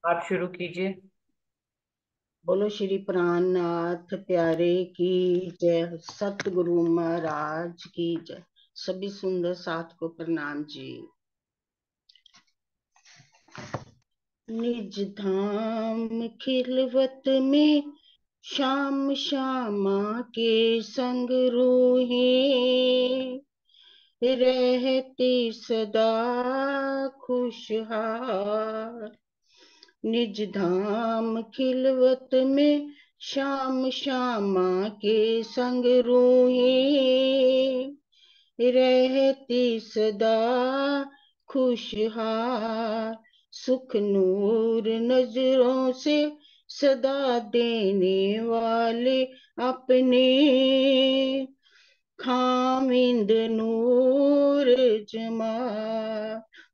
आप शुरू कीजिए। बोलो श्री प्राणनाथ प्यारे की जय। सतगुरु महाराज की जय। सभी सुंदर साथ को प्रणाम जी। निज धाम खिलवत में श्याम श्यामा के संग रोहे, रहते सदा खुशहाल। निज धाम खिलवत में श्याम श्यामा के संग रोहे, रहती सदा खुशहाल। सुख नूर नजरों से सदा देने वाले अपने, खामिंद नूर जमा।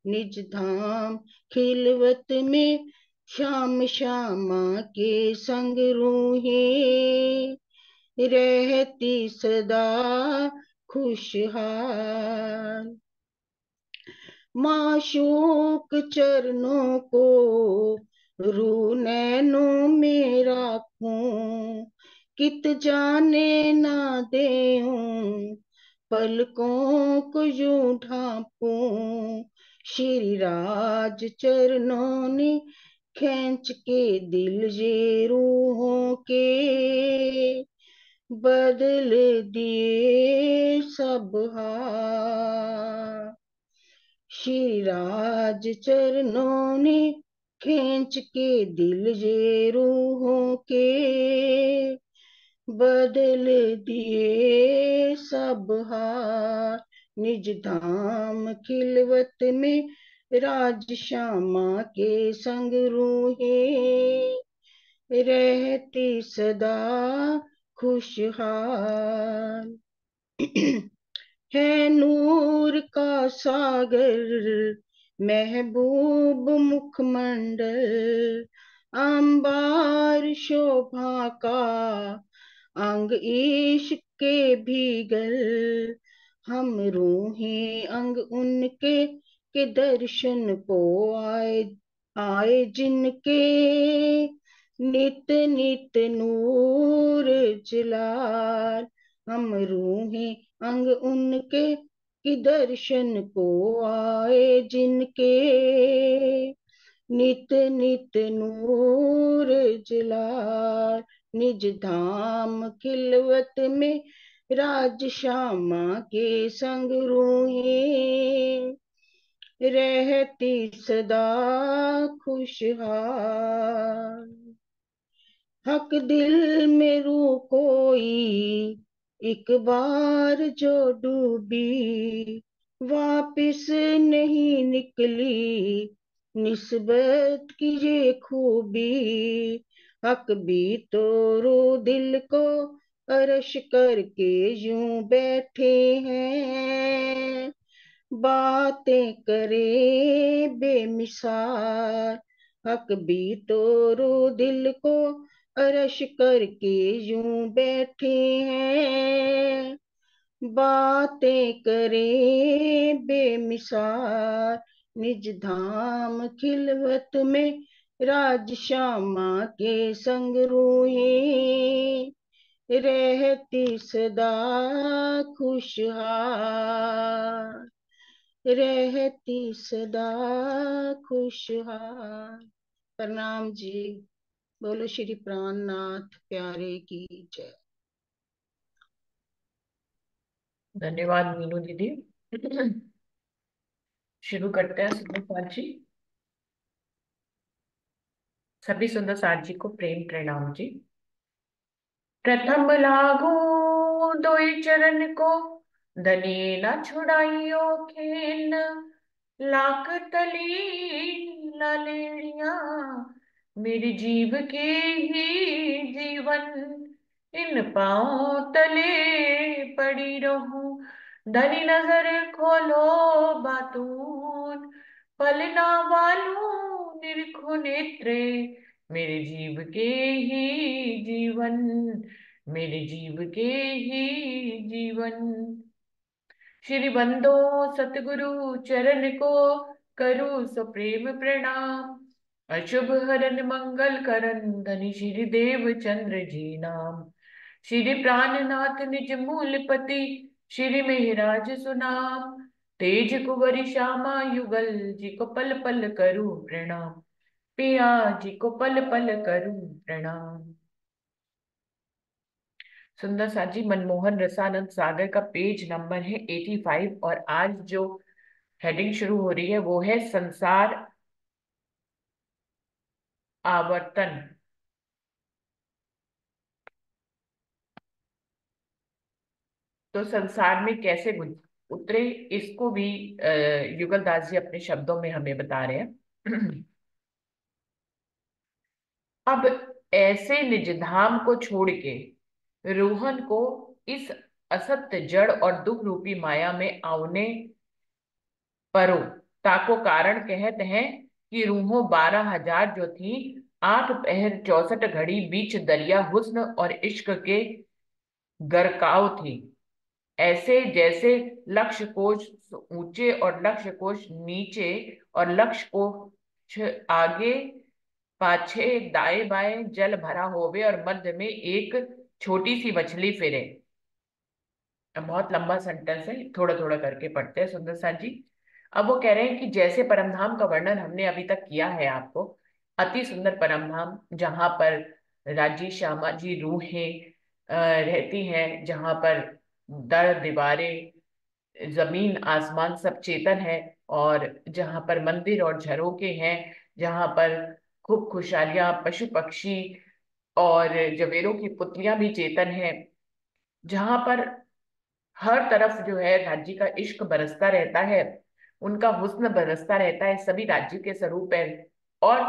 निज धाम खिलवत में श्याम श्यामा के संग रूहे, रहती सदा खुशहाल। माशूक चरणों को रू नैनों में राखूं, कित जाने ना देऊं पलकों को यूं ढांपूं। श्री राज चरणों ने खींच के दिल ये रूहों के, बदल दिए सब हाल। श्री राज चरणों ने खींच के दिल ये रूहों के, बदल दिए सब हाल। निज धाम खिलवत में राज श्यामा के संग रूहे, रहती सदा खुशहाल। है नूर का सागर महबूब मुखमंडल, अंबार शोभा का अंग इश्क के भीगल। हम रूहे अंग उनके के दर्शन को आए, आए जिनके नित नित नूर जलाल। हम रूहे अंग उनके कि दर्शन को आए जिनके, नित नित नूर जलाल। निज धाम खिलवत में राज श्यामा के संग रूहे, रहती सदा खुशहाल। हक दिल में रू कोई एक बार जो डूबी, वापिस नहीं निकली निस्बत की ये खूबी। हक भी तो रो दिल को अरश करके यूं बैठे हैं, बातें करे बेमिसाल। हक भी तो रो दिल को अरश करके यूं बैठे हैं, बातें करे बेमिसाल। निज धाम खिलवत में राज श्यामा के संग रोए, रहती सदा खुशहाल। रहती सदा खुशहाल। प्रणाम जी। बोलो श्री प्राणनाथ प्यारे की जय। धन्यवाद मीनू दीदी। शुरू करते हैं सुंदर साथ जी। सभी सुंदर साथ जी को प्रेम प्रणाम जी। प्रथम लागू दोई चरण को, धनी न छुड़ाइयो खेन। लाख तली ललेड़िया, मेरी जीव के ही जीवन। इन पांव तले पड़ी रहूं, धनी नजर खोलो बातून। पलना वालू निरखो नेत्रे, मेरे जीव के ही जीवन। मेरे जीव के ही जीवन। श्री बंदो सतगुरु चरण को, करूँ सो प्रेम प्रणाम। अशुभ हरन मंगल करन धनि श्री देव चंद्र जी नाम। श्री प्राणनाथ निज मूलपति श्री मेहराज सुनाम। तेज कुंवरी श्यामा युगल जी को पल पल करूं प्रणाम। पिया जी को पल पल करूं प्रणाम। सुंदर सा जी मनमोहन रसानंद सागर का पेज नंबर है 85 और आज जो हेडिंग शुरू हो रही है वो है संसार आवर्तन। तो संसार में कैसे उतरे इसको भी युगल दास जी अपने शब्दों में हमें बता रहे हैं। अब ऐसे निजधाम को छोड़ के रोहन को इस असत्य जड़ और दुख रूपी माया में आवने परो। ताको कारण कहते हैं कि रूहों 12,000 जो थी 8 पहर 64 घड़ी बीच दरिया हुस्न और इश्क के गरकाव थी। ऐसे जैसे लक्ष्य कोश ऊंचे और लक्ष्य कोश नीचे और लक्ष्य कोश आगे पाछे दाएं बाएं जल भरा होवे और मध्य में एक छोटी सी मछली फिरे। अब बहुत लंबा सेंटेंस है, थोड़ा थोड़ा करके पढ़ते हैं सुंदर सा जी। अब वो कह रहे हैं कि जैसे परमधाम का वर्णन हमने अभी तक किया है आपको, अति सुंदर परमधाम जहां पर राजी श्यामा जी रूहें रहती हैं, जहां पर दर दीवारें जमीन आसमान सब चेतन है, और जहां पर मंदिर और झरोके हैं, जहां पर खूब खुशहालियां पशु पक्षी और जवेरों की पुतलियां भी चेतन हैं, जहां पर हर तरफ जो है राज्य का इश्क बरसता रहता है, उनका हुस्न बरसता रहता है, सभी राज्य के स्वरूप है और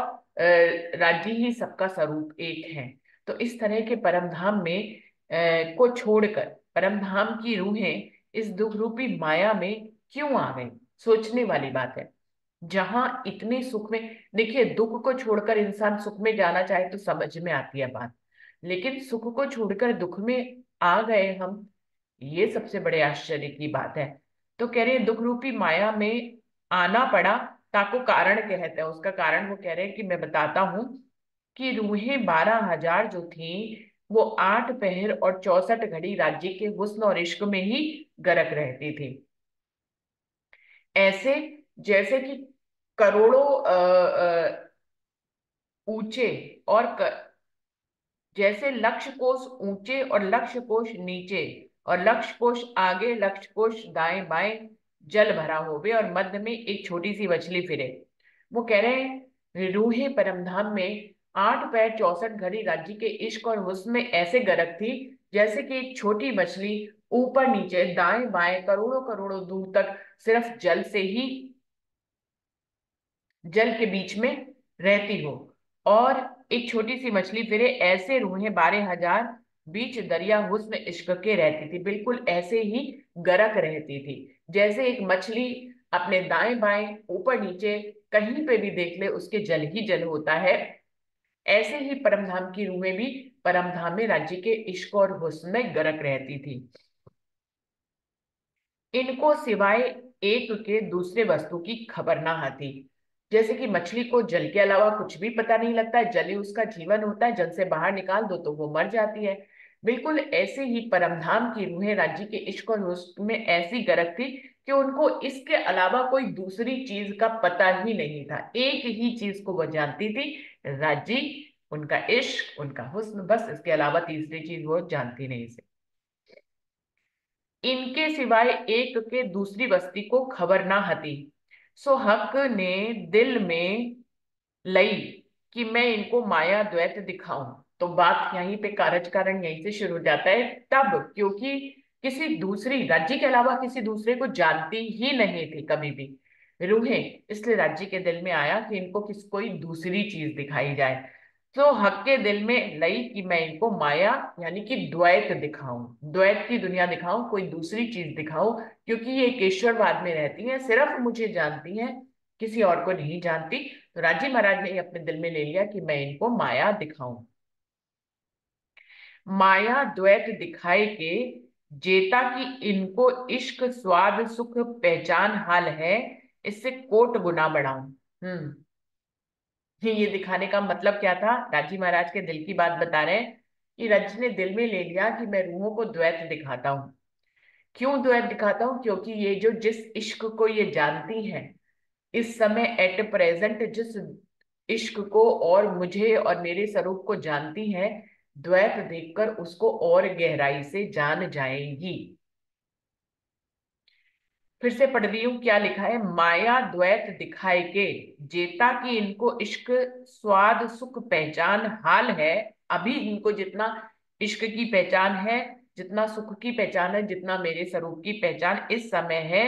राज्य ही सबका स्वरूप एक है। तो इस तरह के परमधाम में को छोड़कर परमधाम की रूहें इस दुख रूपी माया में क्यों आ गई, सोचने वाली बात है। जहां इतने सुख में, देखिए दुख को छोड़कर इंसान सुख में जाना चाहे तो समझ में आती है बात, लेकिन सुख को छोड़कर दुख में आ गए हम, ये सबसे बड़े आश्चर्य की बात है। तो कह रहे हैं दुख रूपी माया में आना पड़ा, ताको कारण कहते हैं। उसका कारण वो कह रहे हैं कि मैं बताता हूं कि रूहें 12,000 जो थी वो 8 पहर और 64 घड़ी राज्य के हुस्न और इश्क में ही गरक रहती थी। ऐसे जैसे कि करोड़ों ऊंचे और जैसे लक्ष्य कोश ऊंचे और लक्ष्य कोश नीचे और लक्ष्य कोश आगे लक्ष्य कोश दाएं बाएं जल भरा होवे और मध्य में एक छोटी सी मछली फिरे। वो कह रहे हैं रूहे परमधाम में 8 पैर 64 घड़ी राज्य के इश्क और हुस्न में ऐसे गरक थी जैसे कि एक छोटी मछली ऊपर नीचे दाएं बाएं करोड़ों करोड़ों दूर तक सिर्फ जल से ही, जल के बीच में रहती हो। और एक छोटी सी मछली फिरे, ऐसे रूहें 12,000 बीच दरिया हुस्न इश्क के रहती थी, बिल्कुल ऐसे ही गरक रहती थी जैसे एक मछली अपने दाएं बाएं ऊपर नीचे कहीं पे भी देख ले उसके जल ही जल होता है। ऐसे ही परमधाम की रूहें भी परमधाम में राज्य के इश्क और हुस्न में गरक रहती थी। इनको सिवाय एक के दूसरे वस्तु की खबर ना आती। जैसे कि मछली को जल के अलावा कुछ भी पता नहीं लगता है, जल ही उसका जीवन होता है, जल से बाहर निकाल दो तो वो मर जाती है। बिल्कुल ऐसे ही परमधाम की रूहें राज्य के इश्क और हुस्न में ऐसी गरक थी कि उनको इसके अलावा कोई दूसरी चीज का पता ही नहीं था, एक ही चीज को वो जानती थी, राज्य, उनका इश्क, उनका हुस्न, बस इसके अलावा तीसरी चीज वो जानती नहीं। इनके सिवाय एक के दूसरी बस्ती को खबर ना हती। सो हक ने दिल में लई कि मैं इनको माया द्वैत दिखाऊं। तो बात यहीं पे कारज कारण यहीं से शुरू हो जाता है, तब क्योंकि किसी दूसरी राज्य के अलावा किसी दूसरे को जानती ही नहीं थी कभी भी रूहें, इसलिए राज्य के दिल में आया कि इनको कोई दूसरी चीज दिखाई जाए। तो हक के दिल में लई कि मैं इनको माया यानी कि द्वैत दिखाऊं, द्वैत की दुनिया दिखाऊं, कोई दूसरी चीज दिखाऊं, क्योंकि ये केशववाद में रहती हैं, सिर्फ मुझे जानती हैं, किसी और को नहीं जानती। तो राजी महाराज ने अपने दिल में ले लिया कि मैं इनको माया दिखाऊं। माया द्वैत दिखाए के जेता कि इनको इश्क स्वाद सुख पहचान हाल है, इससे कोट गुना बढ़ाऊं। हम्म। ये दिखाने का मतलब क्या था? राजी महाराज के दिल की बात बता रहे हैं कि रज्ज ने दिल में ले लिया कि मैं रूहों को द्वैत दिखाता हूँ। क्यों द्वैत दिखाता हूँ? क्योंकि ये जो जिस इश्क को ये जानती हैं, इस समय एट प्रेजेंट जिस इश्क को और मुझे और मेरे स्वरूप को जानती हैं, द्वैत देखकर उसको और गहराई से जान जाएंगी। फिर से पढ़ रही हूं क्या लिखा है। माया द्वैत दिखाए के, जेता की इनको इश्क स्वाद सुख पहचान हाल है। अभी इनको जितना इश्क की पहचान है, जितना सुख की पहचान है, जितना मेरे स्वरूप की पहचान इस समय है,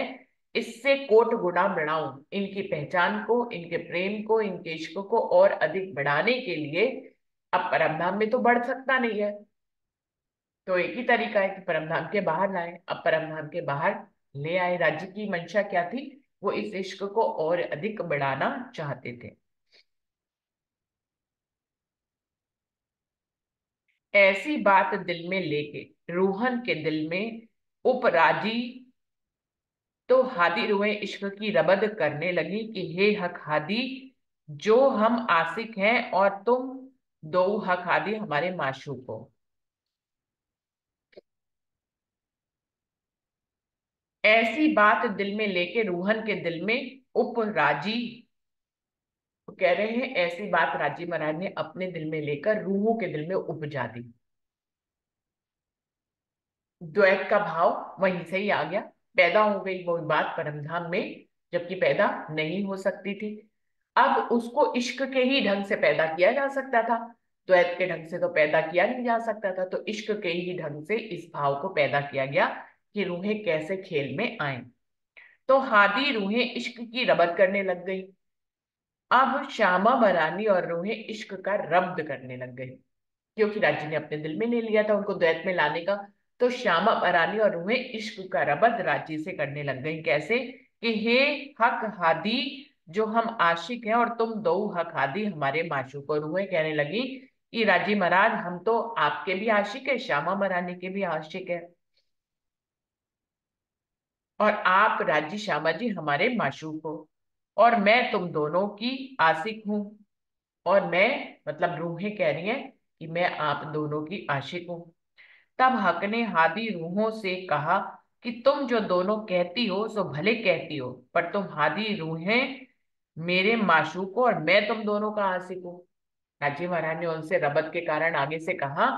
इससे कोट गुना बढ़ाऊं इनकी पहचान को, इनके प्रेम को, इनके इश्क को और अधिक बढ़ाने के लिए। अब परमधाम में तो बढ़ सकता नहीं है, तो एक ही तरीका है कि परमधाम के बाहर लाए। अब परमधाम के बाहर ले आए। राज्य की मंशा क्या थी? वो इस इश्क को और अधिक बढ़ाना चाहते थे। ऐसी बात दिल में लेके रूहन के दिल में उपराजी, तो हादी रूहें इश्क की रबद करने लगी कि हे हक हादी, जो हम आशिक हैं और तुम दो हक हादी हमारे माशूक हो। ऐसी बात दिल में लेके रूहन के दिल में उपराजी, तो कह रहे हैं ऐसी बात राजी महाराज ने अपने दिल में लेकर रूहों के दिल में उपजा दी। द्वैत का भाव वहीं से ही आ गया, पैदा हो गई वो बात परमधाम में, जबकि पैदा नहीं हो सकती थी। अब उसको इश्क के ही ढंग से पैदा किया जा सकता था, द्वैत के ढंग से तो पैदा किया नहीं जा सकता था। तो इश्क के ही ढंग से इस भाव को पैदा किया गया कि रूहें कैसे खेल में आए। तो हादी रूहें इश्क की रबत करने लग गई। अब श्यामा बरानी और रूहें इश्क का रब्द करने लग गई, क्योंकि राज्य ने अपने दिल में ले लिया था उनको द्वैत में लाने का। तो श्यामा बरानी और रूहें इश्क का रबद राज्य से करने लग गई। कैसे? कि हे हक हादी, जो हम आशिक हैं और तुम दो हक हादी हमारे माशूक। और रूहें कहने लगी कि राजी महाराज, हम तो आपके भी आशिक है, श्यामा बरानी के भी आशिक है, और आप राजी श्यामा जी हमारे माशूक हो, और मैं तुम दोनों की आशिक हूं। और मैं, मतलब रूहें कह रही हैं कि मैं आप दोनों की आशिक हूं। तब हक ने हादी रूहों से कहा कि तुम जो दोनों कहती हो सो भले कहती हो, पर तुम हादी रूहें मेरे माशूक हो और मैं तुम दोनों का आशिक हूं। राजी महाराज ने उनसे रबत के कारण आगे से कहा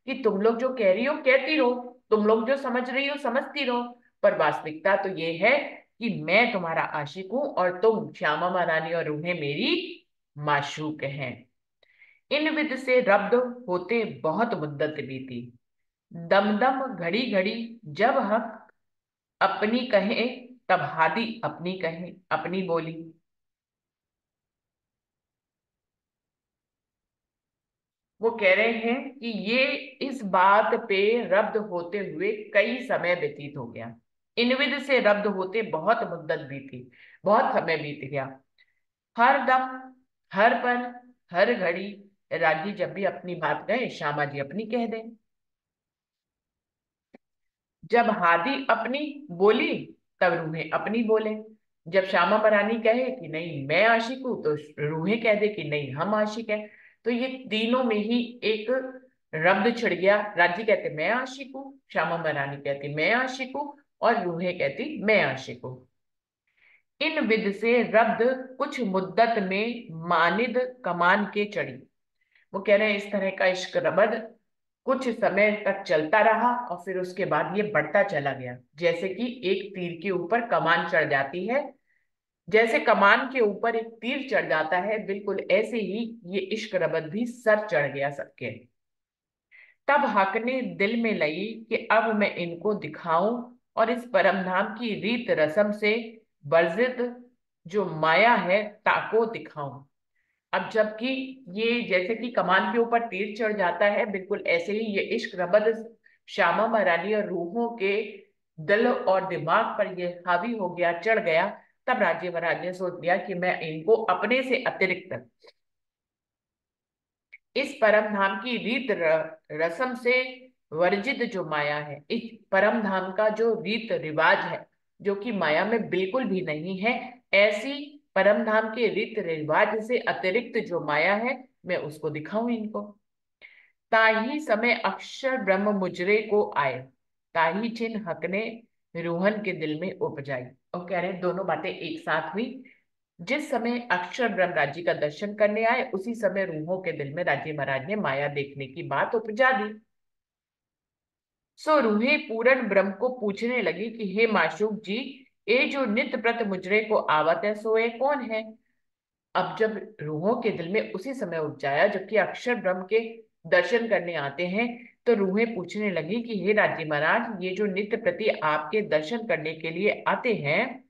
कि तुम लोग जो कह रही हो कहती रहो, तुम लोग जो समझ रही हो समझती रहो, पर वास्तविकता तो ये है कि मैं तुम्हारा आशिक हूं और तुम श्यामा महारानी और रूहें मेरी माशूक हैं। इन विध से रब्द होते बहुत मुद्दत बीती, दमदम घड़ी घड़ी जब हक अपनी कहे, तब हादी अपनी कहे अपनी बोली। वो कह रहे हैं कि ये इस बात पे रब्द होते हुए कई समय व्यतीत हो गया। इन विध से रब्द होते बहुत मुद्दत बीती, बहुत समय बीत गया। हर दम, हर पल, हर घड़ी रागी जब भी अपनी बात कहे, श्यामा जी अपनी कह दें। जब हादी अपनी बोली, तब रूहें अपनी बोले। जब श्यामा बरानी कहे कि नहीं मैं आशिक हूं, तो रूहें कह दे कि नहीं हम आशिक हैं। तो ये तीनों में ही एक रब्द छिड़ गया। राजी कहते मैं आशिक हूँ, श्यामा बरानी कहती मैं आशिक हूँ, और रूहें कहती मैं आशिक हूँ। इन विध से रब्द कुछ मुद्दत में मानिद कमान के चढ़ी। वो कह रहे हैं इस तरह का इश्क रबद कुछ समय तक चलता रहा, और फिर उसके बाद ये बढ़ता चला गया, जैसे कि एक तीर के ऊपर कमान चढ़ जाती है। जैसे कमान के ऊपर एक तीर चढ़ जाता है, बिल्कुल ऐसे ही ये इश्क रबद भी सर चढ़ गया सबके। तब हक ने दिल में लई कि अब मैं इनको दिखाऊं और इस परमधाम की रीत रस्म से वर्जित जो माया है ताको दिखाऊं। अब जबकि ये जैसे कि कमान के ऊपर तीर चढ़ जाता है, बिल्कुल ऐसे ही ये इश्क रबद श्यामा महारानी और रूहों के दिल और दिमाग पर ये हावी हो गया, चढ़ गया। तब राज्य महाराज ने सोच लिया कि मैं इनको अपने से अतिरिक्त इस परम धाम की रीत रस्म से वर्जित जो माया है, इस परम धाम का जो रीत रिवाज है, जो कि माया में बिल्कुल भी नहीं है, ऐसी परम धाम के रीत रिवाज से अतिरिक्त जो माया है, मैं उसको दिखाऊं इनको। ताही समय अक्षर ब्रह्म मुजरे को आए, ताही छिन हकने रूहन के दिल में उपजाई। और कह रहे हैं दोनों बातें एक साथ हुई। जिस समय अक्षर ब्रह्म राज्य का दर्शन करने आए, उसी समय रूहों के दिल में राजी महाराज ने माया देखने की बात उपजा दी। सो रूहें पूर्ण ब्रह्म को पूछने लगी कि हे माशूक जी, ये जो नित्य प्रत मुजरे को आवत है, सो ये कौन है? अब जब रूहों के दिल में उसी समय उपजाया जबकि अक्षर ब्रह्म के दर्शन करने आते हैं, तो रूहें पूछने लगी कि हे राजी महाराज, ये जो नित्य प्रति आपके दर्शन करने के लिए आते हैं,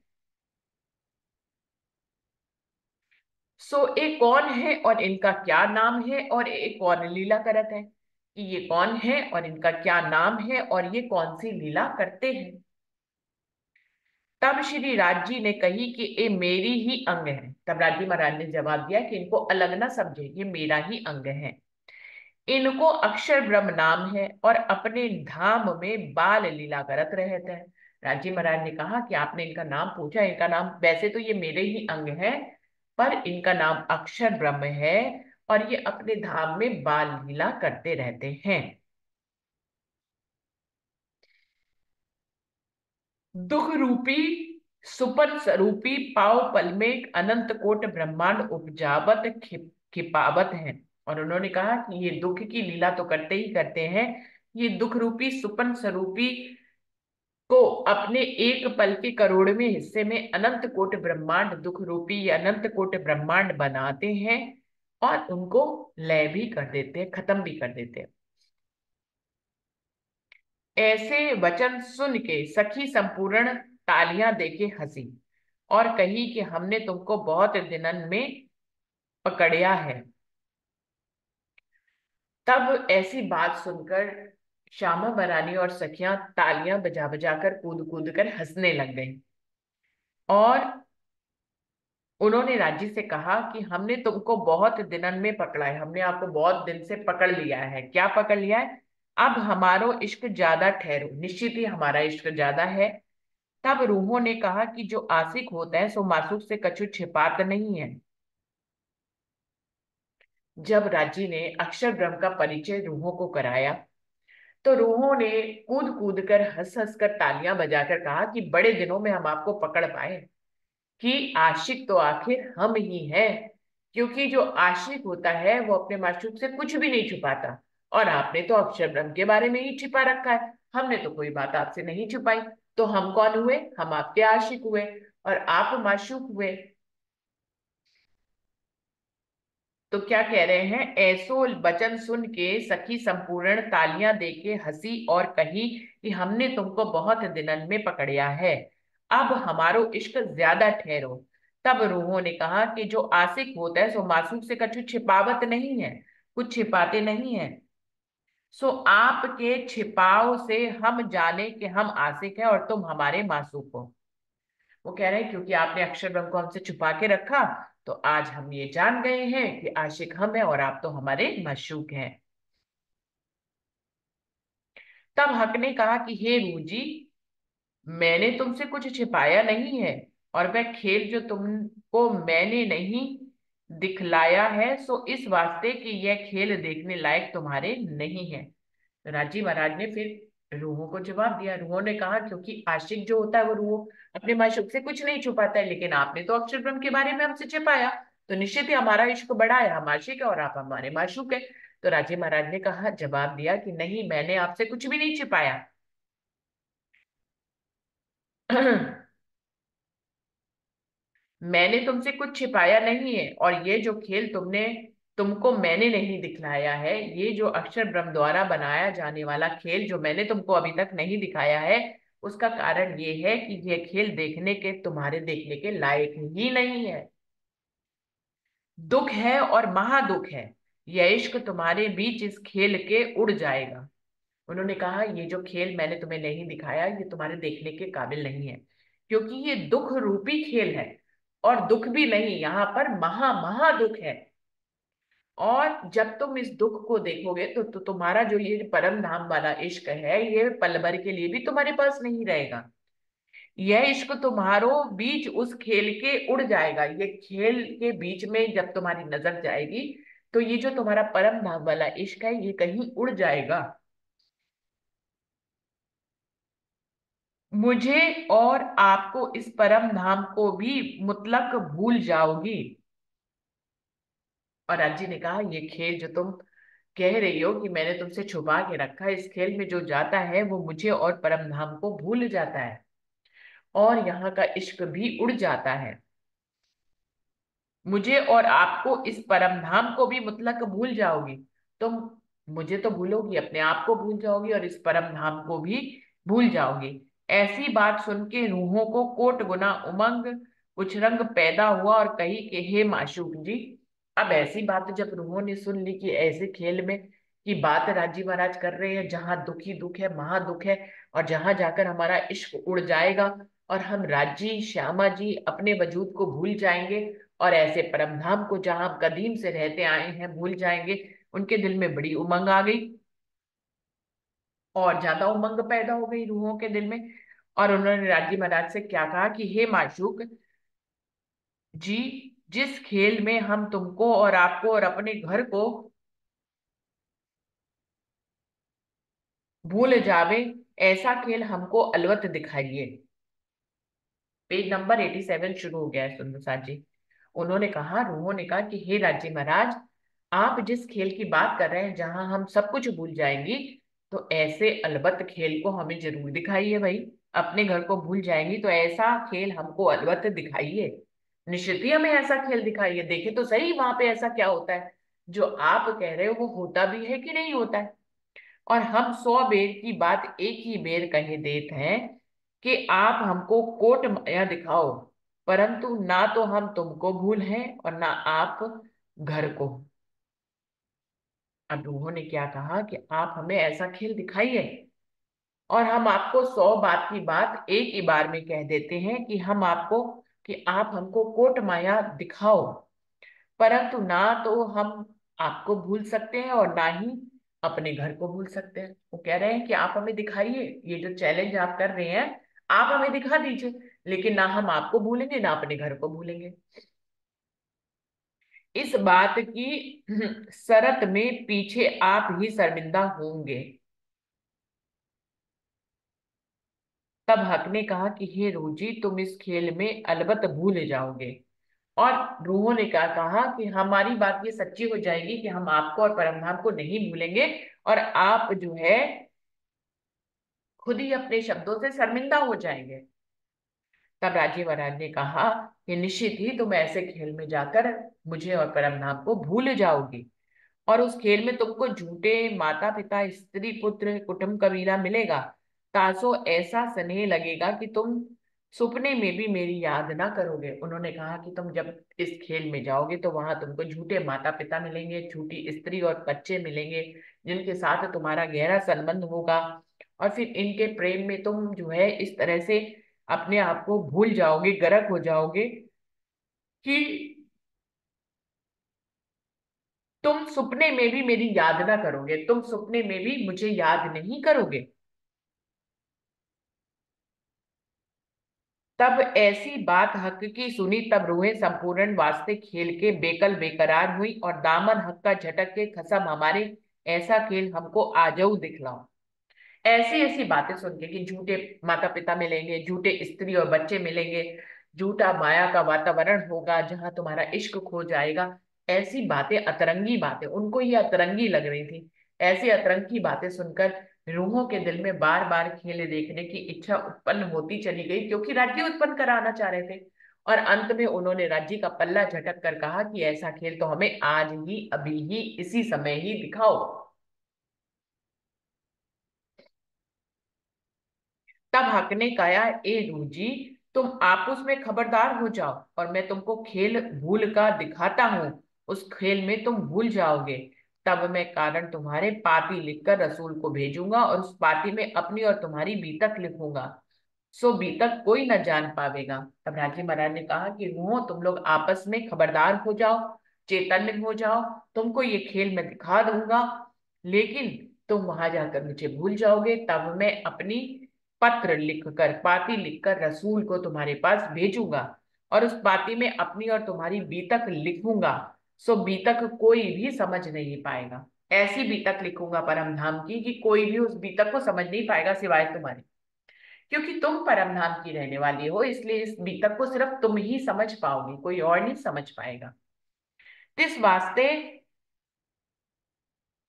सो ये कौन है और इनका क्या नाम है, और ये कौन लीला करत है? कि ये कौन है और इनका क्या नाम है और ये कौन सी लीला करते हैं? तब श्री राज जी ने कही कि ये मेरी ही अंग है। तब राजी महाराज ने जवाब दिया कि इनको अलग ना समझे, ये मेरा ही अंग है। इनको अक्षर ब्रह्म नाम है और अपने धाम में बाल लीला करत रहते हैं। राजी महाराज ने कहा कि आपने इनका नाम पूछा, इनका नाम वैसे तो ये मेरे ही अंग है, पर इनका नाम अक्षर ब्रह्म है और ये अपने धाम में बाल लीला करते रहते हैं। दुख रूपी सुपन स्वरूपी पाव पल में अनंत कोट ब्रह्मांड उपजावत खिपावत है। और उन्होंने कहा कि ये दुख की लीला तो करते ही करते हैं, ये दुख रूपी सुपन स्वरूपी को अपने एक पल के करोड़वें हिस्से में अनंत कोट ब्रह्मांड, दुख रूपी ये अनंत कोट ब्रह्मांड बनाते हैं और उनको लय भी कर देते हैं, खत्म भी कर देते हैं। ऐसे वचन सुन के सखी संपूर्ण तालियां देके हंसी और कही कि हमने तुमको बहुत दिनन में पकड़या है। तब ऐसी बात सुनकर श्यामा बरानी और सखियां तालियां बजा बजा कर कूद कूद कर हंसने लग गईं। और उन्होंने राजी से कहा कि हमने तुमको बहुत दिनन में पकड़ा है, हमने आपको बहुत दिन से पकड़ लिया है। क्या पकड़ लिया है? अब हमारो इश्क ज्यादा ठहरो, निश्चित ही हमारा इश्क ज्यादा है। तब रूहों ने कहा कि जो आशिक होता है सो मासूक से कछु छिपात नहीं है। जब राजी ने अक्षर ब्रह्म का परिचय रूहों को कराया, तो रूहों ने कूद कूद कर हंस हंस कर तालियां बजाकर कहा कि बड़े दिनों में हम आपको पकड़ पाए कि आशिक तो आखिर हम ही हैं। क्योंकि जो आशिक होता है वो अपने माशूक से कुछ भी नहीं छुपाता, और आपने तो अक्षर ब्रह्म के बारे में ही छिपा रखा है, हमने तो कोई बात आपसे नहीं छुपाई। तो हम कौन हुए? हम आपके आशिक हुए और आप माशूक हुए। तो क्या कह रहे हैं? ऐसो वचन सुन के सखी संपूर्ण तालियां देके हंसी और कही कि हमने तुमको बहुत दिनन में पकड़या है, अब हमारो इश्क ज्यादा ठहरो। तब रूहों ने कहा कि जो आशिक होता है सो मासूक से कछु छिपावत नहीं है, कुछ छिपाते नहीं है। सो आपके छिपाव से हम जाने कि हम आशिक हैं और तुम हमारे मासूक हो। वो कह रहे हैं क्योंकि आपने अक्षर ब्रह्म को हमसे छुपा के रखा, तो आज हम ये जान गए हैं कि आशिक हम हैं और आप तो हमारे माशूक हैं। तब हक ने कहा कि हे रूह जी, मैंने तुमसे कुछ छिपाया नहीं है, और वह खेल जो तुमको मैंने नहीं दिखलाया है सो इस वास्ते कि यह खेल देखने लायक तुम्हारे नहीं है। राजी महाराज ने फिर रूहों को जवाब दिया। रूहों ने कहा क्योंकि आशिक जो होता है वो रूह अपने माशूक से कुछ नहीं छुपाता है, लेकिन आपने तो अक्षर ब्रह्म के बारे में हमसे छिपाया, तो निश्चित ही हमारा इश्क बड़ा है, हम आशिक है और आप हमारे माशूक है। तो राजी महाराज ने कहा, जवाब दिया कि नहीं, मैंने आपसे कुछ भी नहीं छिपाया। मैंने तुमसे कुछ छिपाया नहीं है, और ये जो खेल तुमको मैंने नहीं दिखलाया है, ये जो अक्षर ब्रह्म द्वारा बनाया जाने वाला खेल जो मैंने तुमको अभी तक नहीं दिखाया है, उसका कारण ये है कि ये खेल देखने के, तुम्हारे देखने के लायक ही नहीं है। दुख है और महादुख है, यह इश्क तुम्हारे बीच इस खेल के उड़ जाएगा। उन्होंने कहा ये जो खेल मैंने तुम्हें नहीं दिखाया, ये तुम्हारे देखने के काबिल नहीं है, क्योंकि ये दुख रूपी खेल है। और दुख भी नहीं, यहाँ पर महा महा दुख है। और जब तुम इस दुख को देखोगे तो तुम्हारा जो ये परम धाम वाला इश्क है, ये पल भर के लिए भी तुम्हारे पास नहीं रहेगा। यह इश्क तुम्हारो बीच उस खेल के उड़ जाएगा। ये खेल के बीच में जब तुम्हारी नजर जाएगी तो ये जो तुम्हारा परम धाम वाला इश्क है ये कहीं उड़ जाएगा। मुझे और आपको इस परम धाम को भी मुतलक भूल जाओगी। और राजी ने कहा, ये खेल जो तुम कह रही हो कि मैंने तुमसे छुपा के रखा है, इस खेल में जो जाता है वो मुझे और परम धाम को भूल जाता है और यहाँ का इश्क भी उड़ जाता है। मुझे और आपको इस परम धाम को भी मुतलक भूल जाओगी। तुम मुझे तो भूलोगी, अपने आप को भूल जाओगी और इस परम धाम को भी भूल जाओगी। ऐसी बात सुन के रूहों को कोट गुना उमंग कुछ रंग पैदा हुआ और कही कि हे माशूक जी। अब ऐसी बात जब रूहों ने सुन ली कि ऐसे खेल में की बात राजी महाराज कर रहे हैं जहां दुख ही दुख है, महादुख है, और जहां जाकर हमारा इश्क उड़ जाएगा और हम राजी श्यामा जी अपने वजूद को भूल जाएंगे और ऐसे परमधाम को जहां हम कदीम से रहते आए हैं भूल जाएंगे, उनके दिल में बड़ी उमंग आ गई और ज्यादा उमंग पैदा हो गई रूहों के दिल में। और उन्होंने राजी महाराज से क्या कहा कि हे माशूक जी, जिस खेल में हम तुमको और आपको और अपने घर को भूल जावे, ऐसा खेल हमको अलवत दिखाइए। पेज नंबर 87 शुरू हो गया है सुंदर साथ जी। उन्होंने कहा, रूहों ने कहा कि हे राजी महाराज, आप जिस खेल की बात कर रहे हैं जहां हम सब कुछ भूल जाएंगी, तो ऐसे अलबत्त खेल को हमें जरूर दिखाइए भाई। अपने घर को भूल जाएंगी तो ऐसा खेल हमको अलबत्त दिखाइए। निश्चित ही हमें ऐसा खेल दिखाइए, देखे तो सही वहां पे ऐसा क्या होता है जो आप कह रहे हो, वो होता भी है कि नहीं होता है। और हम 100 बेर की बात एक ही बेर कहे देते हैं कि आप हमको कोट माया दिखाओ, परंतु ना तो हम तुमको भूल हैं और ना आप घर को। अब उन्होंने क्या कहा कि आप हमें ऐसा खेल दिखाइए, और हम आपको 100 बात की बात एक ही बार में कह देते हैं कि हम आपको कि आप हमको कोट माया दिखाओ, परंतु ना तो हम आपको भूल सकते हैं और ना ही अपने घर को भूल सकते हैं। वो कह रहे हैं कि आप हमें दिखाइए, ये जो चैलेंज आप कर रहे हैं आप हमें दिखा दीजिए, लेकिन ना हम आपको भूलेंगे ना अपने घर को भूलेंगे। इस बात की शरत में पीछे आप ही शर्मिंदा होंगे। तब हक ने कहा कि हे रूह जी, तुम इस खेल में अलबत्त भूल जाओगे। और रूहों ने क्या कहा कि हमारी बात ये सच्ची हो जाएगी कि हम आपको और परमधाम को नहीं भूलेंगे और आप जो है खुद ही अपने शब्दों से शर्मिंदा हो जाएंगे। तब राजीव महाराज ने कहा कि निश्चित ही तुम ऐसे खेल में जाकर मुझे और परमधाम को भूल जाओगी और उस खेल में तुमको झूठे माता पिता स्त्री पुत्र कुटुंब कबीला मिलेगा। तासो ऐसा स्नेह लगेगा कि तुम सपने में भी मेरी याद ना करोगे। उन्होंने कहा कि तुम जब इस खेल में जाओगे तो वहां तुमको झूठे माता पिता मिलेंगे, झूठी स्त्री और बच्चे मिलेंगे जिनके साथ तुम्हारा गहरा संबंध होगा, और फिर इनके प्रेम में तुम जो है इस तरह से अपने आप को भूल जाओगे, गर्क हो जाओगे कि तुम सपने में भी मेरी याद ना करोगे, तुम सपने में भी मुझे याद नहीं करोगे। तब ऐसी बात हक की सुनी, तब रूहें संपूर्ण वास्ते खेल के बेकल बेकरार हुई और दामन हक का झटक के खसम हमारे, ऐसा खेल हमको आजऊ दिखलाओ। ऐसी ऐसी बातें सुन के कि झूठे माता पिता मिलेंगे, झूठे स्त्री और बच्चे मिलेंगे, झूठा माया का वातावरण होगा जहां तुम्हारा इश्क खो जाएगा, ऐसी बातें, अतरंगी बातें, उनको ये अतरंगी लग रही थी। ऐसी अतरंगी बातें सुनकर रूहों के दिल में बार बार खेल देखने की इच्छा उत्पन्न होती चली गई, क्योंकि राज्य उत्पन्न कराना चाह रहे थे। और अंत में उन्होंने राज्य का पल्ला झटक कर कहा कि ऐसा खेल तो हमें आज ही, अभी ही, इसी समय ही दिखाओ। तब हक ने कहा, ए रूह जी, तुम आपस में खबरदार हो जाओ और मैं तुमको खेल भूल का दिखाता हूँ। उस खेल में तुम भूल जाओगे, तब मैं कारण तुम्हारे पाती लिखकर रसूल को भेजूंगा और उस पाती में अपनी और तुम्हारी बीतक लिखूंगा, सो बीतक कोई न जान पावेगा। तब राजी महाराज ने कहा कि रूहो, तुम लोग आपस में खबरदार हो जाओ, चैतन्य हो जाओ, तुमको ये खेल मैं दिखा दूंगा, लेकिन तुम वहां जाकर मुझे भूल जाओगे, तब मैं अपनी पत्र लिखकर, पाती लिखकर रसूल को तुम्हारे पास भेजूंगा, और उस पाती में अपनी और तुम्हारी बीतक लिखूंगा। सो बीतक कोई भी समझ नहीं पाएगा। ऐसी बीतक लिखूंगा परम धाम की कि कोई भी उस बीतक को समझ नहीं पाएगा सिवाय तुम्हारे। क्योंकि तुम परम धाम की रहने वाली हो, इसलिए इस बीतक को सिर्फ तुम ही समझ पाओगे, कोई और नहीं समझ पाएगा। इस वास्ते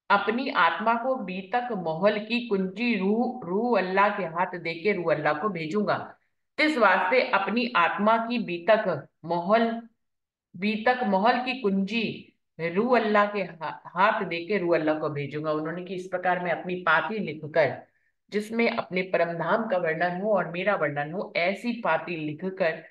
अपनी आत्मा को बीतक मोहल की कुंजी रूह रूह अल्लाह के हाथ देके रूह अल्लाह को भेजूंगा। इस वास्ते अपनी आत्मा की मोहल बीतक मोहल की कुंजी रूह अल्लाह के हाथ देके रूह अल्लाह को भेजूंगा। उन्होंने कि इस प्रकार मैं अपनी पाती लिखकर, जिसमें अपने परम धाम का वर्णन हो और मेरा वर्णन हो, ऐसी पाती लिखकर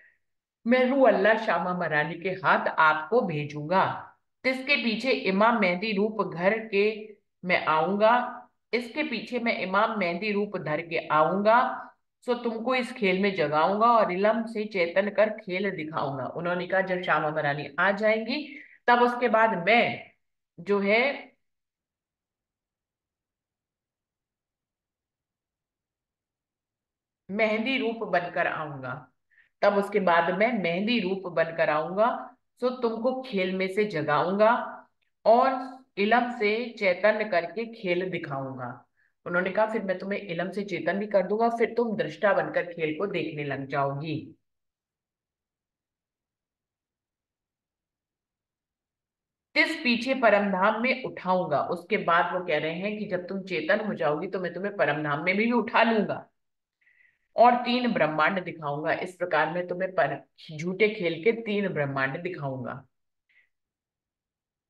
मैं रूह अल्लाह श्यामा मरानी के हाथ आपको भेजूंगा। इसके पीछे इमाम मेहदी रूप घर के मैं आऊंगा, इसके पीछे मैं इमाम मेहदी रूप धर के आऊंगा। सो तुमको इस खेल में जगाऊंगा और इलम से चेतन कर खेल दिखाऊंगा। उन्होंने कहा जब श्यामा मरानी आ जाएंगी तब उसके बाद मैं जो है मेहंदी रूप बनकर आऊंगा। तब उसके बाद मैं मेहंदी रूप बनकर आऊंगा। सो तुमको खेल में से जगाऊंगा और इलम से चैतन्य करके खेल दिखाऊंगा। उन्होंने कहा फिर मैं तुम्हें इलम से चेतन भी कर दूंगा, फिर तुम दृष्टा बनकर खेल को देखने लग जाओगी। तिस पीछे परमधाम में उठाऊंगा। उसके बाद वो कह रहे हैं कि जब तुम चेतन हो जाओगी तो मैं तुम्हें परमधाम में भी उठा लूंगा और तीन ब्रह्मांड दिखाऊंगा। इस प्रकार मैं तुम्हें झूठे खेल के तीन ब्रह्मांड दिखाऊंगा।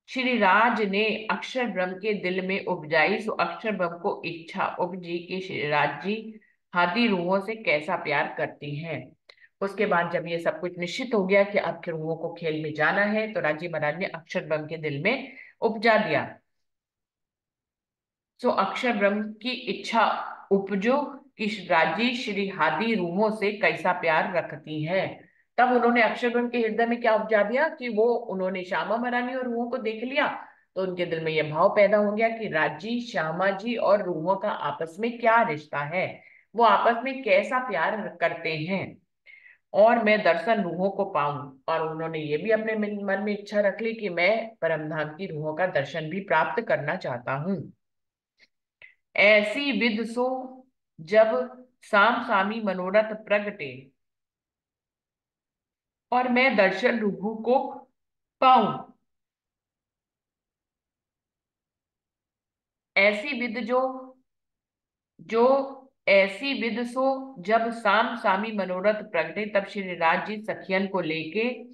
श्री राज ने अक्षर ब्रह्म के दिल में उपजाई, सो अक्षर ब्रह्म को इच्छा उपजी कि श्री राज जी हाथी रूहों से कैसा प्यार करती हैं। उसके बाद जब ये सब कुछ निश्चित हो गया कि अब के रूहों को खेल में जाना है, तो राजी महाराज ने अक्षर ब्रह्म के दिल में उपजा दिया। सो अक्षर ब्रह्म की इच्छा उपजो कि राजी श्री हादी रूहों से कैसा प्यार रखती हैं। तब उन्होंने अक्षर ब्रह्म के हृदय में क्या उपजा दिया कि वो उन्होंने श्यामा महारानी और रूहों को देख लिया, तो उनके दिल में यह भाव पैदा हो गया कि राजी श्यामा जी और रूहों का आपस में क्या रिश्ता है, वो आपस में कैसा प्यार करते हैं, और मैं दर्शन रूहों को पाऊं। और उन्होंने ये भी अपने मन में इच्छा रख ली कि मैं परमधाम की रूहों का दर्शन भी प्राप्त करना चाहता हूँ। ऐसी विध सो जब साम सामी मनोरथ प्रगटे और मैं दर्शन रूह को पाऊं। ऐसी विध जो ऐसी विध सो जब साम सामी मनोरथ प्रगटे, तब श्री राज जी सखियन को लेके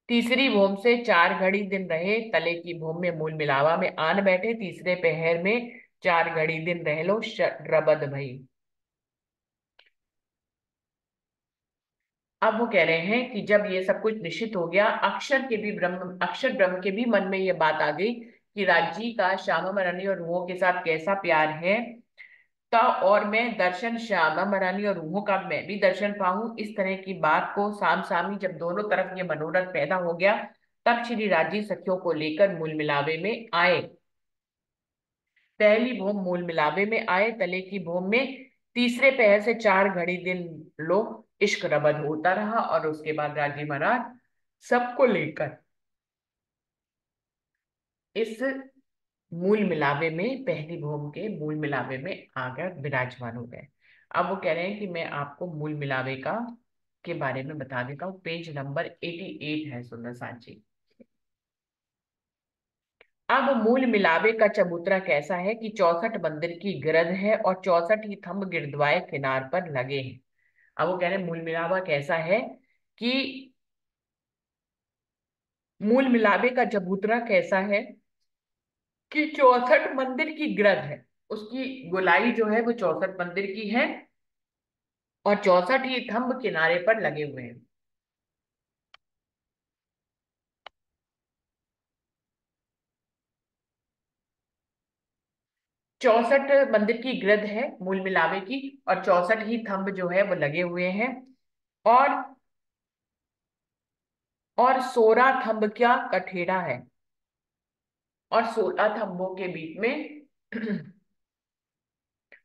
तीसरी भूम से 4 घड़ी दिन रहे, तले की भूम में मूल मिलावा में आन बैठे, तीसरे पहर में 4 घड़ी दिन रह लो रबद भई। अब वो कह रहे हैं कि जब ये सब कुछ निश्चित हो गया, अक्षर ब्रह्म के भी मन में ये बात आ गई कि राजी का श्यामा मरानी और रूहों के साथ कैसा प्यार है। और मैं दर्शन श्यामा मरानी और रूहों का मैं भी दर्शन पाऊं, इस तरह की बात को साम सामी जब दोनों तरफ ये मनोरथ पैदा हो गया, तब श्री राजी सखियों को लेकर मूल मिलावे में आए। पहली भूम मूल मिलावे में आए, तले की भूम में तीसरे पहर से 4 घड़ी दिन लो इश्क रबद होता रहा, और उसके बाद राजी महाराज सबको लेकर इस मूल मिलावे में, पहली भूम के मूल मिलावे में आकर विराजमान हो गए। अब वो कह रहे हैं कि मैं आपको मूल मिलावे का के बारे में बता देता हूँ। पेज नंबर 88 है सुंदर साची। अब मूल मिलावे का चबूतरा कैसा है कि 64 मंदिर की गिरद है और 64 ही थंब गिरद्वाए किनार पर लगे हैं। अब वो कह रहे हैं मूल मिलावा कैसा है कि मूल मिलावे का चबूतरा कैसा है कि 64 मंदिर की गिरद है, उसकी गोलाई जो है वो 64 मंदिर की है और 64 ही थंब किनारे पर लगे हुए हैं। 64 मंदिर की गिरद है मूल मिलावे की, और 64 ही थंब जो है वो लगे हुए हैं। और 16 थंब क्या कठेड़ा है, और 16 थंबों के बीच में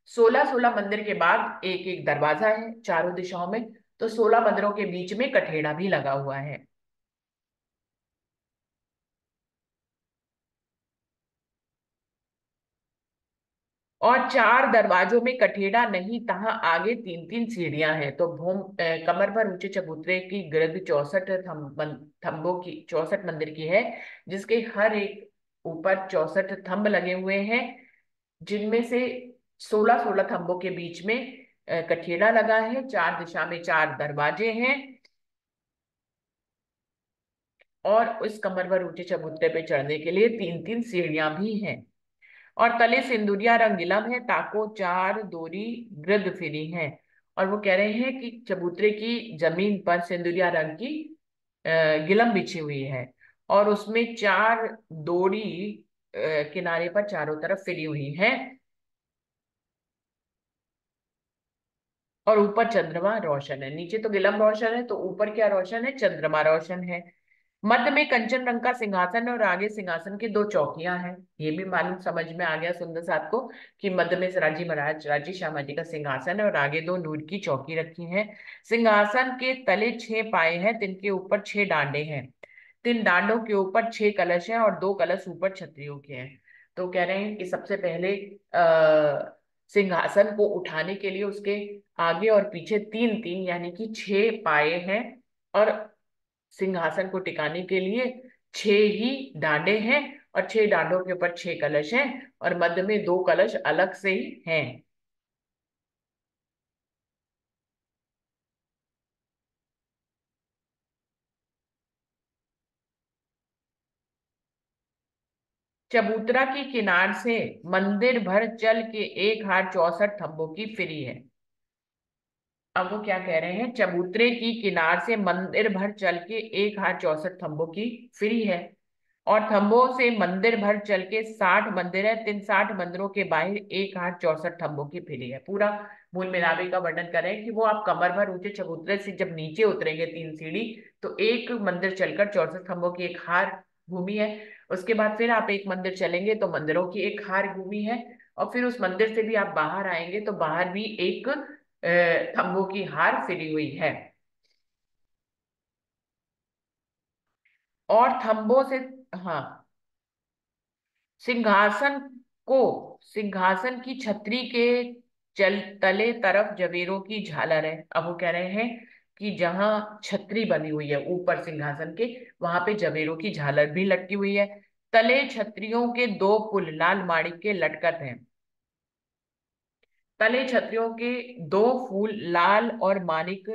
16 16 मंदिर के बाद एक एक दरवाजा है चारों दिशाओं में। तो 16 मंदिरों के बीच में कठेड़ा भी लगा हुआ है। और चार दरवाजों में कठेड़ा नहीं, तहां आगे तीन तीन सीढ़ियां हैं। तो कमर पर ऊंचे चबूतरे की गिरद 64 थंबों की, 64 मंदिर की है, जिसके हर एक ऊपर 64 थंब लगे हुए हैं, जिनमें से 16 16 थंबों के बीच में कठेड़ा लगा है। चार दिशा में चार दरवाजे हैं, और इस कमर पर ऊंचे चबूतरे पे चढ़ने के लिए तीन तीन सीढ़ियां भी हैं। और तले सिंदूरिया रंगीलम है, ताको चार दोरी गिरद फिरी है। और वो कह रहे हैं कि चबूतरे की जमीन पर सिंदूरिया रंग की गिलम बिछी हुई है, और उसमें चार दोरी किनारे पर चारों तरफ फिरी हुई है। और ऊपर चंद्रमा रोशन है। नीचे तो गिलम रोशन है, तो ऊपर क्या रोशन है? चंद्रमा रोशन है। मध्य में कंचन रंग का सिंहासन है, और आगे सिंहासन की दो चौकियां हैं। ये भी मालूम समझ में आ गया सुंदर साथ को, कि मध्य में राजी महाराज राजी श्यामा जी का सिंहासन है, और आगे दो नूर की चौकी रखी है। सिंहासन के तले 6 पाए हैं, जिनके ऊपर 6 डांडे हैं। 3 डांडों के ऊपर 6 कलश हैं, और 2 कलश ऊपर छतरियों के हैं। तो कह रहे हैं कि सबसे पहले सिंहासन को उठाने के लिए उसके आगे और पीछे तीन तीन यानी कि 6 पाए हैं, और सिंहासन को टिकाने के लिए 6 ही डांडे हैं, और 6 डांडों के ऊपर 6 कलश हैं, और मध्य में 2 कलश अलग से ही हैं। चबूतरा की किनार से मंदिर भर चल के एक हाथ 64 थंबों की फिरी है। अब वो क्या कह रहे हैं? चबूतरे की किनार से मंदिर भर चल के एक हाथ 64 थंबों की फ्री है, और थंबों से मंदिर भर चल के 60 मंदिर है। 60 मंदिरों के बाहर एक हाथ 64 थंबों की फ्री है। पूरा मूल मिलावे का वर्णन करें कि वो आप कमर भर ऊंचे चबूतरे से जब नीचे उतरेंगे 3 सीढ़ी, तो एक मंदिर चलकर 64 थंबों की एक हार भूमि है। उसके बाद फिर आप एक मंदिर चलेंगे तो मंदिरों की एक हार भूमि है। और फिर उस मंदिर से भी आप बाहर आएंगे तो बाहर भी एक थंबों की हार फिरी हुई है। और थंबों से, हाँ, सिंहासन को, सिंहासन की छतरी के चल तले तरफ जवेरों की झालर है। अब वो कह रहे हैं कि जहां छतरी बनी हुई है ऊपर सिंहासन के, वहां पे जवेरों की झालर भी लटकी हुई है। तले छतरियों के 2 पुल लाल माणिक के लटकत हैं। तले छतरियों के 2 फूल लाल और माणिक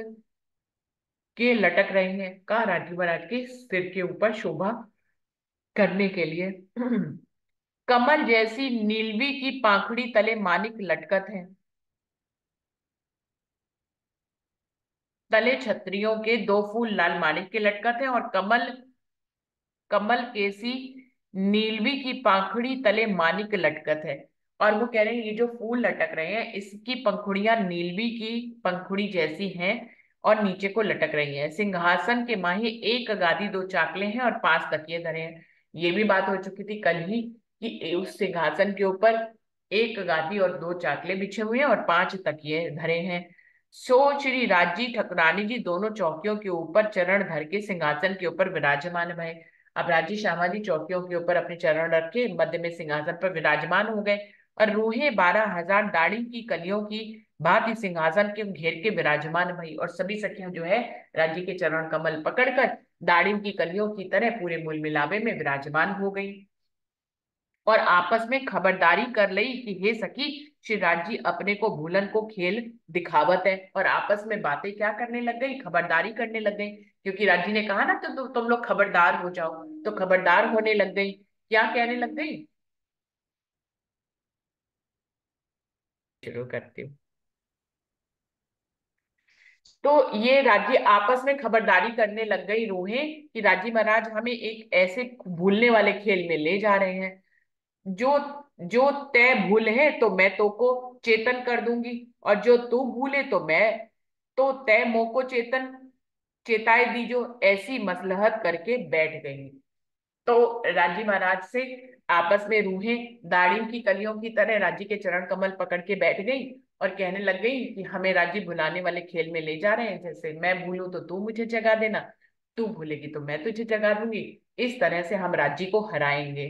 के लटक रहे हैं, कहा राजू महाराज के सिर के ऊपर शोभा करने के लिए। कमल जैसी नीलवी की पाखड़ी तले मानिक लटकत है। तले छतरियों के 2 फूल लाल मानिक के लटकत हैं, और कमल कमल केसी नीलवी की पाखड़ी तले मानिक लटकत है। और वो कह रहे हैं ये जो फूल लटक रहे हैं इसकी पंखुड़ियां नीलवी की पंखुड़ी जैसी हैं, और नीचे को लटक रही हैं। सिंहासन के माही एक गादी 2 चाकले हैं, और 5 तकिए धरे हैं। ये भी बात हो चुकी थी कल ही, कि उस सिंहासन के ऊपर एक गादी और 2 चाकले बिछे हुए हैं, और 5 तकिए धरे हैं। सो श्री राजी ठकुरानी जी दोनों चौकियों के ऊपर चरण धर के सिंहासन के ऊपर विराजमान भये। अब राजी श्यामा जी चौकियों के ऊपर अपने चरण रख के मध्य में सिंहासन पर विराजमान हो गए, और रूहे 12,000 दाढ़ी की कलियों की भांति सिंहासन के घेर के विराजमान भई। और सभी सखियां जो है राजी के चरण कमल पकड़कर दाढ़ी की कलियों की तरह पूरे मूल मिलावे में विराजमान हो गई, और आपस में खबरदारी कर लई कि हे सखी, श्री राज जी अपने को भूलन को खेल दिखावत है। और आपस में बातें क्या करने लग गई? खबरदारी करने लग गई, क्योंकि राजी ने कहा ना तुम लोग खबरदार हो जाओ, तो खबरदार होने लग गई। क्या कहने लग गई? शुरू करती हूँ। तो ये राज्य आपस में खबरदारी करने लग गई रूहें, कि राजी महाराज हमें एक ऐसे भूलने वाले खेल में ले जा रहे हैं, जो जो तय भूल है तो मैं तो को चेतन कर दूंगी, और जो तू भूले तो मैं तो तय मो को चेतन चेताए दीजो। ऐसी मसलहत करके बैठ गई। तो राजी महाराज से आपस में रूहें दाढ़ी की कलियों की तरह राजी के चरण कमल पकड़ के बैठ गई और कहने लग गई कि हमें राजी भुलाने वाले खेल में ले जा रहे हैं, जैसे मैं भूलूं तो तू मुझे जगा देना, तू भूलेगी तो मैं तुझे जगा दूंगी। इस तरह से हम राजी को हराएंगे,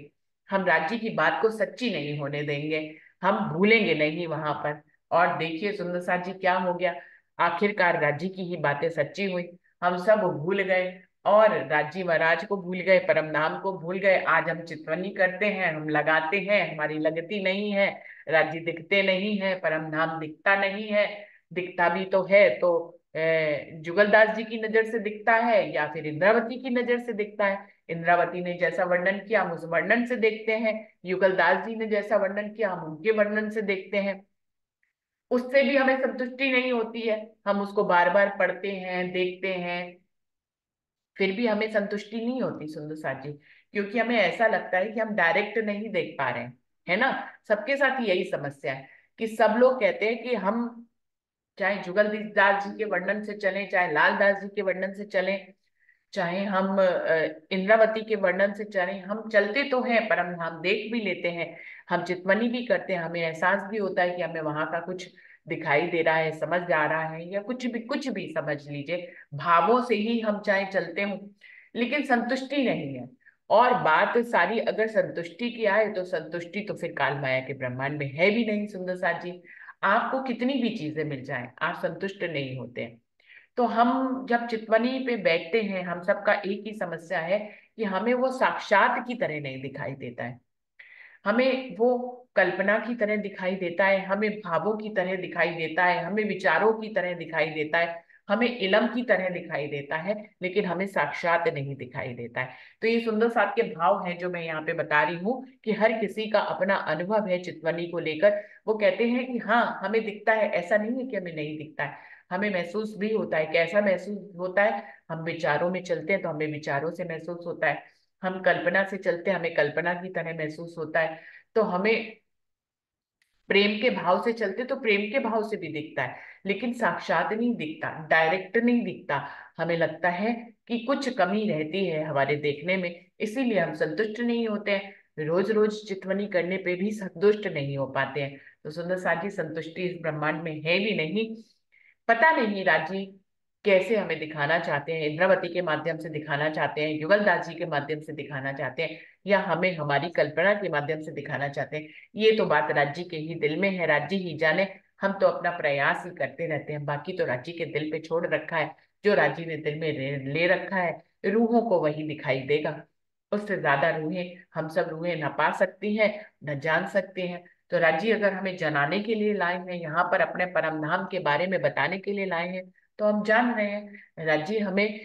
हम राजी की बात को सच्ची नहीं होने देंगे, हम भूलेंगे नहीं वहां पर। और देखिए सुंदर साथ जी क्या हो गया, आखिरकार राजी की ही बातें सच्ची हुई। हम सब भूल गए और राजी महाराज को भूल गए, परम नाम को भूल गए। आज हम चितवनी करते हैं, हम लगाते हैं, हमारी लगती नहीं है। राजी दिखते नहीं है, परम नाम दिखता नहीं है। दिखता भी तो है तो जुगलदास जी की नजर से दिखता है या फिर इंद्रावती की नजर से दिखता है। इंद्रावती ने जैसा वर्णन किया हम उस वर्णन से देखते हैं, युगलदास जी ने जैसा वर्णन किया हम उनके वर्णन से देखते हैं। उससे भी हमें संतुष्टि नहीं होती है, हम उसको बार बार पढ़ते हैं, देखते हैं, फिर भी हमें संतुष्टि नहीं होती सुंदर साथ जी। क्योंकि हमें ऐसा लगता है कि हम डायरेक्ट नहीं देख पा रहे हैं, है ना। सबके साथ यही समस्या है कि सब लोग कहते हैं कि हम चाहे जुगल दास जी के वर्णन से चलें, चाहे लाल दास जी के वर्णन से चलें, चाहे हम इंद्रावती के वर्णन से चलें, हम चलते तो हैं पर हम देख भी लेते हैं, हम चितवनी भी करते हैं, हमें एहसास भी होता है कि हमें वहां का कुछ दिखाई दे रहा है, समझ आ रहा है, या कुछ भी समझ लीजिए, भावों से ही हम चाहे चलते हों, लेकिन संतुष्टि नहीं है। और बात सारी अगर संतुष्टि की आए तो संतुष्टि तो फिर काल माया के ब्रह्मांड में है भी नहीं सुंदर साथ जी। आपको कितनी भी चीजें मिल जाएं आप संतुष्ट नहीं होते हैं। तो हम जब चितवनी पे बैठते हैं, हम सबका एक ही समस्या है कि हमें वो साक्षात की तरह नहीं दिखाई देता है, हमें वो कल्पना की तरह दिखाई देता है, हमें भावों की तरह दिखाई देता है, हमें विचारों की तरह दिखाई देता है, हमें इलम की तरह दिखाई देता है, लेकिन हमें साक्षात नहीं दिखाई देता है। तो ये सुंदर साथ के भाव हैं जो मैं यहाँ पे बता रही हूँ कि हर किसी का अपना अनुभव है चितवनी को लेकर। वो कहते हैं कि हाँ हमें दिखता है, ऐसा नहीं है कि हमें नहीं दिखता है, हमें महसूस भी होता है। कैसा महसूस होता है, हम विचारों में चलते हैं तो हमें विचारों से महसूस होता है, हम कल्पना से चलते हैं हमें कल्पना की तरह महसूस होता है, तो हमें प्रेम के भाव से चलते तो प्रेम के भाव से भी दिखता है, लेकिन साक्षात नहीं दिखता, डायरेक्ट नहीं दिखता। हमें लगता है कि कुछ कमी रहती है हमारे देखने में, इसीलिए हम संतुष्ट नहीं होते हैं, रोज रोज चितवनी करने पे भी संतुष्ट नहीं हो पाते हैं। तो सुंदर साथी संतुष्टि इस ब्रह्मांड में है भी नहीं। पता नहीं राजी कैसे हमें दिखाना चाहते हैं, इंद्रावती के माध्यम से दिखाना चाहते हैं, युगलदास जी के माध्यम से दिखाना चाहते हैं, या हमें हमारी कल्पना के माध्यम से दिखाना चाहते हैं। ये तो बात राज्य के ही दिल में है, राज्य ही जाने। हम तो अपना प्रयास ही करते रहते हैं, बाकी तो राज्य के दिल पे छोड़ रखा है। जो राज्य ने दिल में ले रखा है रूहों को वही दिखाई देगा, उससे ज्यादा रूहें हम सब रूहें न पा सकती हैं, न जान सकती हैं। तो राजी अगर हमें जनाने के लिए लाए हैं यहाँ पर, अपने परम धाम के बारे में बताने के लिए लाए हैं, तो हम जान रहे हैं राजी हमें